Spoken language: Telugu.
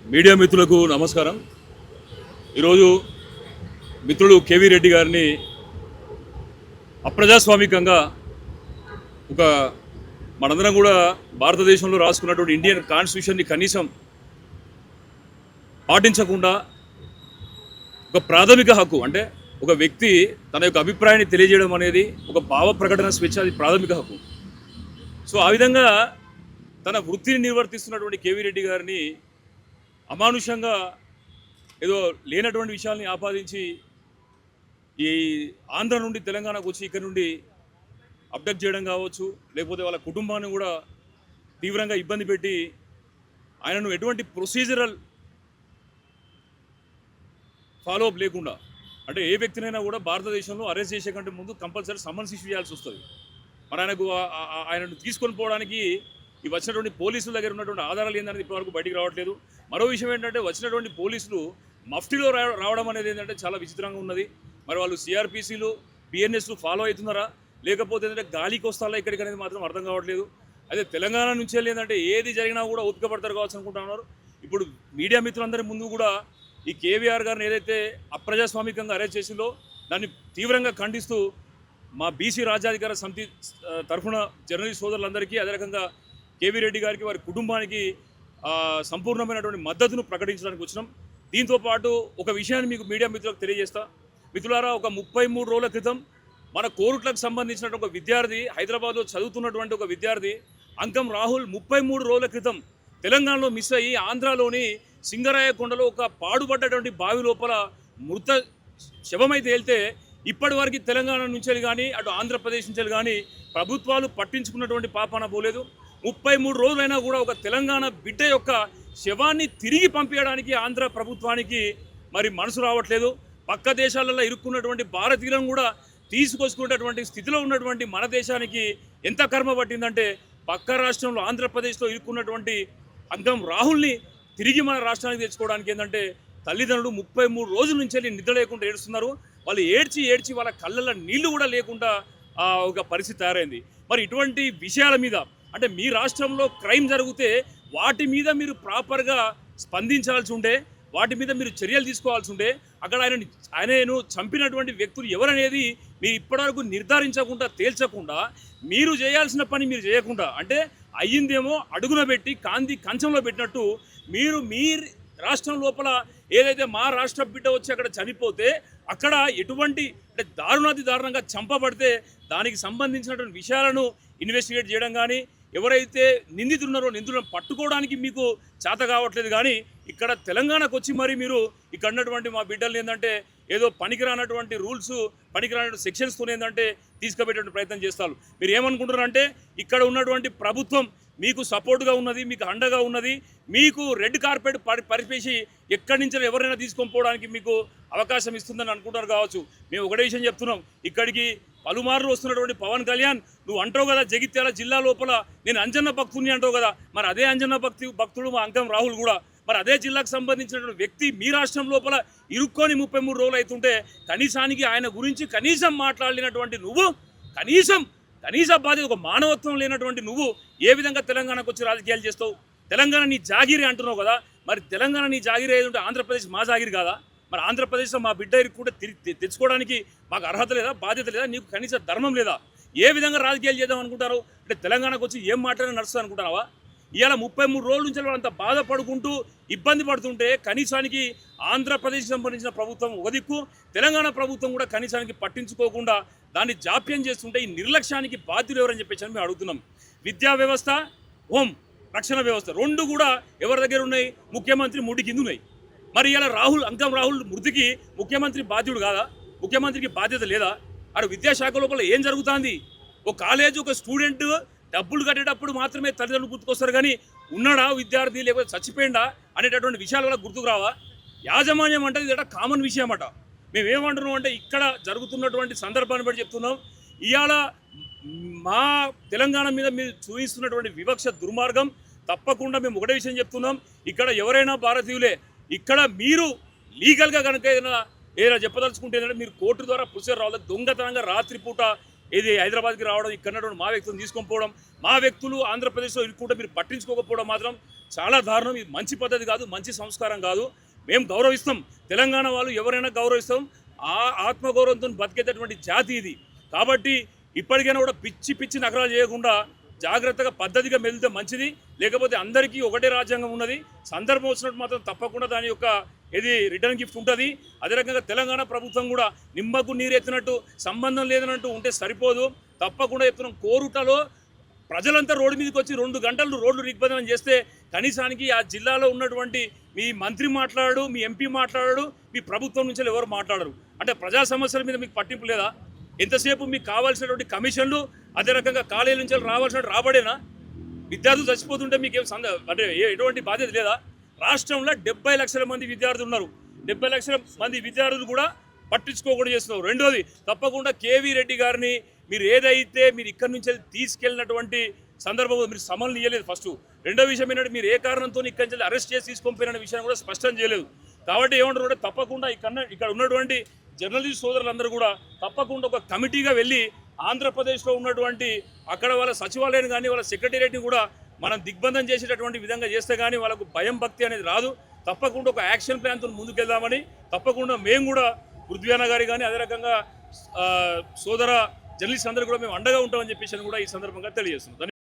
మీడియా మిత్రులకు నమస్కారం. ఈరోజు మిత్రుడు కేవీ రెడ్డి గారిని అప్రజాస్వామికంగా ఒక మనందరం కూడా భారతదేశంలో రాసుకున్నటువంటి ఇండియన్ కాన్స్టిట్యూషన్ని కనీసం పాటించకుండా ఒక ప్రాథమిక హక్కు అంటే ఒక వ్యక్తి తన యొక్క అభిప్రాయాన్ని తెలియజేయడం అనేది ఒక భావ ప్రకటన స్వేచ్ఛ, అది ప్రాథమిక హక్కు. సో ఆ విధంగా తన వృత్తిని నిర్వర్తిస్తున్నటువంటి కేవీ రెడ్డి గారిని అమానుషంగా ఏదో లేనటువంటి విషయాల్ని ఆపాదించి ఈ ఆంధ్ర నుండి తెలంగాణకు వచ్చి ఇక్కడ నుండి అబ్డక్ట్ చేయడం కావచ్చు, లేకపోతే వాళ్ళ కుటుంబాన్ని కూడా తీవ్రంగా ఇబ్బంది పెట్టి ఆయనను ఎటువంటి ప్రొసీజరల్ ఫాలోఅప్ లేకుండా, అంటే ఏ వ్యక్తినైనా కూడా భారతదేశంలో అరెస్ట్ చేసే కంటే ముందు కంపల్సరీ సమ్మన్స్ ఇష్యూ చేయాల్సి వస్తుంది. మరి ఆయనను తీసుకొని పోవడానికి ఈ వచ్చినటువంటి పోలీసుల దగ్గర ఉన్నటువంటి ఆధారాలు ఏంటనేది ఇప్పటివరకు బయటికి రావట్లేదు. మరో విషయం ఏంటంటే వచ్చినటువంటి పోలీసులు మఫ్టీలో రావడం అనేది ఏంటంటే చాలా విచిత్రంగా ఉన్నది. మరి వాళ్ళు సిఆర్పిసిలు బిఎన్ఎస్లు ఫాలో అవుతున్నారా, లేకపోతే ఏంటంటే గాలికి వస్తారా ఇక్కడికి అనేది మాత్రం అర్థం కావట్లేదు. అదే తెలంగాణ నుంచి ఏంటంటే ఏది జరిగినా కూడా ఓపిక పడతారు కావచ్చు అనుకుంటున్నారు. ఇప్పుడు మీడియా మిత్రులందరి ముందు కూడా ఈ కేవీఆర్ గారిని ఏదైతే అప్రజాస్వామికంగా అరెస్ట్ చేసిందో దాన్ని తీవ్రంగా ఖండిస్తూ మా బీసీ రాజ్యాధికార సమితి తరఫున జర్నలిస్ట్ సోదరులందరికీ, అదే రకంగా కేవీ రెడ్డి గారికి వారి కుటుంబానికి సంపూర్ణమైనటువంటి మద్దతును ప్రకటించడానికి వచ్చినాం. దీంతోపాటు ఒక విషయాన్ని మీకు మీడియా మిత్రులకు తెలియజేస్తా. మిత్రులారా, ఒక 33 రోజుల క్రితం మన కోరుట్లకు సంబంధించినటువంటి ఒక విద్యార్థి, హైదరాబాద్లో చదువుతున్నటువంటి ఒక విద్యార్థి అంకం రాహుల్ 33 రోజుల క్రితం తెలంగాణలో మిస్ అయ్యి ఆంధ్రాలోని సింగరాయకొండలో ఒక పాడుపడ్డటువంటి బావి లోపల మృత శవమైతే వెళ్తే ఇప్పటి వరకు తెలంగాణ నుంచి కానీ అటు ఆంధ్రప్రదేశ్ నుంచి కానీ ప్రభుత్వాలు పట్టించుకున్నటువంటి పాపాన పోలేదు. 33 రోజులైనా కూడా ఒక తెలంగాణ బిడ్డ యొక్క శవాన్ని తిరిగి పంపించడానికి ఆంధ్ర ప్రభుత్వానికి మరి మనసు రావట్లేదు. పక్క దేశాలలో ఇరుక్కున్నటువంటి భారతీయులను కూడా తీసుకొచ్చుకునేటువంటి స్థితిలో ఉన్నటువంటి మన దేశానికి ఎంత కర్మ పట్టిందంటే, పక్క రాష్ట్రంలో ఆంధ్రప్రదేశ్లో ఇరుక్కున్నటువంటి అంకం రాహుల్ని తిరిగి మన రాష్ట్రానికి తెచ్చుకోవడానికి ఏంటంటే తల్లిదండ్రులు 33 రోజుల నుంచి వెళ్ళి నిద్ర లేకుండా ఏడుస్తున్నారు. వాళ్ళు ఏడ్చి వాళ్ళ కళ్ళల్లో నీళ్లు కూడా లేకుండా ఒక పరిస్థితి తయారైంది. మరి ఇటువంటి విషయాల మీద అంటే మీ రాష్ట్రంలో క్రైమ్ జరిగితే వాటి మీద మీరు ప్రాపర్గా స్పందించాల్సి ఉండే, వాటి మీద మీరు చర్యలు తీసుకోవాల్సి ఉండే. అక్కడ ఆయనను చంపినటువంటి వ్యక్తులు ఎవరనేది మీరు ఇప్పటివరకు నిర్ధారించకుండా, తేల్చకుండా, మీరు చేయాల్సిన పని మీరు చేయకుండా, అంటే అయ్యిందేమో అడుగున పెట్టి కాంతి కంచంలో పెట్టినట్టు మీరు మీ రాష్ట్రం లోపల ఏదైతే మా రాష్ట్ర బిడ్డ వచ్చి అక్కడ చనిపోతే అక్కడ ఎటువంటి అంటే దారుణాతి దారుణంగా చంపబడితే దానికి సంబంధించినటువంటి విషయాలను ఇన్వెస్టిగేట్ చేయడం కానీ, ఎవరైతే నిందితున్నారో నిందితులను పట్టుకోవడానికి మీకు చేత కావట్లేదు. కానీ ఇక్కడ తెలంగాణకు వచ్చి మరి మీరు ఇక్కడ ఉన్నటువంటి మా బిడ్డలు ఏంటంటే ఏదో పనికిరానటువంటి రూల్స్, పనికిరానటువంటి సెక్షన్స్తో ఏంటంటే తీసుకుపెట్టే ప్రయత్నం చేస్తారు. మీరు ఏమనుకుంటున్నారంటే ఇక్కడ ఉన్నటువంటి ప్రభుత్వం మీకు సపోర్ట్గా ఉన్నది, మీకు అండగా ఉన్నది, మీకు రెడ్ కార్పెట్ పరిపేసి ఎక్కడి నుంచి ఎవరైనా తీసుకొని పోవడానికి మీకు అవకాశం ఇస్తుందని అనుకుంటారు కావచ్చు. మేము ఒకటే విషయం చెప్తున్నాం, ఇక్కడికి పలుమార్లు వస్తున్నటువంటి పవన్ కళ్యాణ్, నువ్వు అంటావు కదా జగిత్యాల జిల్లా లోపల నేను అంజన్న భక్తుని అంటావు కదా, మరి అదే అంజన్న భక్తుడు మా అంకం రాహుల్ కూడా మరి అదే జిల్లాకు సంబంధించినటువంటి వ్యక్తి మీ రాష్ట్రం లోపల ఇరుక్కొని 33 రోజులు అవుతుంటే కనీసానికి ఆయన గురించి కనీసం మాట్లాడినటువంటి నువ్వు, కనీస బాధ్యత, ఒక మానవత్వం లేనటువంటి నువ్వు ఏ విధంగా తెలంగాణకు వచ్చి రాజకీయాలు చేస్తావు? తెలంగాణ నీ జాగిరి అంటున్నావు కదా, మరి తెలంగాణ నీ జాగిరి ఏది ఉంటే ఆంధ్రప్రదేశ్ మా జాగిరి కాదా? మరి ఆంధ్రప్రదేశ్లో మా బిడ్డ కూడా తెచ్చుకోవడానికి మాకు అర్హత లేదా, బాధ్యత లేదా, నీకు కనీస ధర్మం లేదా? ఏ విధంగా రాజకీయాలు చేద్దాం అనుకుంటారు? అంటే తెలంగాణకు వచ్చి ఏం మాట్లాడినా నడుస్తుంది అనుకుంటున్నావా? ఇవాళ 33 రోజుల నుంచి వాళ్ళంతా బాధపడుకుంటూ ఇబ్బంది పడుతుంటే కనీసానికి ఆంధ్రప్రదేశ్కి సంబంధించిన ప్రభుత్వం ఒక దిక్కు, తెలంగాణ ప్రభుత్వం కూడా కనీసానికి పట్టించుకోకుండా దాన్ని జాప్యం చేస్తుంటే ఈ నిర్లక్ష్యానికి బాధ్యులు ఎవరని చెప్పేసి మేము అడుగుతున్నాం. విద్యా వ్యవస్థ, హోం రక్షణ వ్యవస్థ రెండు కూడా ఎవరి దగ్గర ఉన్నాయి? ముఖ్యమంత్రి ముడి కింద ఉన్నాయి. మరి ఇలా అంకం రాహుల్ మృతికి ముఖ్యమంత్రి బాధ్యుడు కాదా? ముఖ్యమంత్రికి బాధ్యత లేదా? అక్కడ విద్యాశాఖ లోపల ఏం జరుగుతుంది? ఒక కాలేజ్, ఒక స్టూడెంట్ డబ్బులు కట్టేటప్పుడు మాత్రమే తల్లిదండ్రులు గుర్తుకొస్తారు, కానీ ఉన్నాడా విద్యార్థి లేకపోతే చచ్చిపోయిందా అనేటటువంటి విషయాల వల్ల గుర్తుకు రావా? యాజమాన్యం అంటే ఇది కామన్ విషయం అట. మేమేమంటున్నాం అంటే ఇక్కడ జరుగుతున్నటువంటి సందర్భాన్ని బట్టి చెప్తున్నాం. ఇవాళ మా తెలంగాణ మీద మీరు చూపిస్తున్నటువంటి వివక్ష, దుర్మార్గం తప్పకుండా మేము ఒకటే విషయం చెప్తున్నాం. ఇక్కడ ఎవరైనా భారతీయులే, ఇక్కడ మీరు లీగల్గా కనుక ఏదైనా చెప్పదలుచుకుంటే ఏంటంటే మీరు కోర్టు ద్వారా ప్రొసీజర్ రావాలి. దొంగతనంగా రాత్రిపూట ఇది హైదరాబాద్కి రావడం, ఇక్కడ ఉన్నటువంటి మా వ్యక్తులను తీసుకొని పోవడం, మా వ్యక్తులు ఆంధ్రప్రదేశ్లో ఇరుక్కుంటే మీరు పట్టించుకోకపోవడం మాత్రం చాలా దారుణం. ఇది మంచి పద్ధతి కాదు, మంచి సంస్కారం కాదు. మేము గౌరవిస్తాం, తెలంగాణ వాళ్ళు ఎవరైనా గౌరవిస్తాం. ఆ ఆత్మగౌరవంతో బతికేటటువంటి జాతి ఇది. కాబట్టి ఇప్పటికైనా కూడా పిచ్చి పిచ్చి నగరాలు చేయకుండా జాగ్రత్తగా పద్ధతిగా మెలితే మంచిది. లేకపోతే అందరికీ ఒకటే రాజ్యాంగం ఉన్నది. సందర్భం వచ్చినట్టు మాత్రం తప్పకుండా దాని యొక్క ఇది రిటర్న్ గిఫ్ట్ ఉంటుంది. అదే రకంగా తెలంగాణ ప్రభుత్వం కూడా నిమ్మకు నీరెత్తినట్టు సంబంధం లేదన్నట్టు ఉంటే సరిపోదు. తప్పకుండా చెప్తున్నాం, కోరుటలో ప్రజలంతా రోడ్డు మీదకి వచ్చి 2 గంటలు రోడ్లు దిగ్బంధనం చేస్తే కనీసానికి ఆ జిల్లాలో ఉన్నటువంటి మీ మంత్రి మాట్లాడాడు, మీ ఎంపీ మాట్లాడాడు, మీ ప్రభుత్వం నుంచి ఎవరు మాట్లాడరు. అంటే ప్రజా సమస్యల మీద మీకు పట్టింపు లేదా? ఎంతసేపు మీకు కావాల్సినటువంటి కమిషన్లు, అదే రకంగా కాలేజీల నుంచి రావాల్సిన రాబడేనా? విద్యార్థులు చచ్చిపోతుంటే మీకేం అంటే ఎటువంటి బాధ్యత లేదా? రాష్ట్రంలో 70 లక్షల మంది విద్యార్థులు ఉన్నారు. 70 లక్షల మంది విద్యార్థులు కూడా పట్టించుకోకుండా చేస్తున్నారు. రెండోది, తప్పకుండా కేవీ రెడ్డి గారిని మీరు ఏదైతే మీరు ఇక్కడి నుంచి తీసుకెళ్ళినటువంటి సందర్భంలో మీరు సమన్లు ఇవ్వలేదు ఫస్ట్. రెండో విషయం ఏంటంటే మీరు ఏ కారణంతో ఇక్కడి నుంచి అరెస్ట్ చేసి తీసుకొని పోయిన విషయాన్ని కూడా స్పష్టం చేయలేదు. కాబట్టి ఏమంటారు అంటే తప్పకుండా ఇక్కడ ఉన్నటువంటి జర్నలిస్ట్ సోదరులందరూ కూడా తప్పకుండా ఒక కమిటీగా వెళ్ళి ఆంధ్రప్రదేశ్లో ఉన్నటువంటి అక్కడ వాళ్ళ సచివాలయాన్ని కానీ వాళ్ళ సెక్రటేరియట్ని కూడా మనం దిగ్బంధం చేసేటటువంటి విధంగా చేస్తే కానీ వాళ్ళకు భయం భక్తి అనేది రాదు. తప్పకుండా ఒక యాక్షన్ ప్లాన్తో ముందుకెళ్దామని తప్పకుండా మేము కూడా పృథ్వీ గారి కానీ అదే రకంగా సోదర జర్నలిస్ట్ అందరూ కూడా మేము అండగా ఉంటామని చెప్పేసి కూడా ఈ సందర్భంగా తెలియజేస్తున్నాం.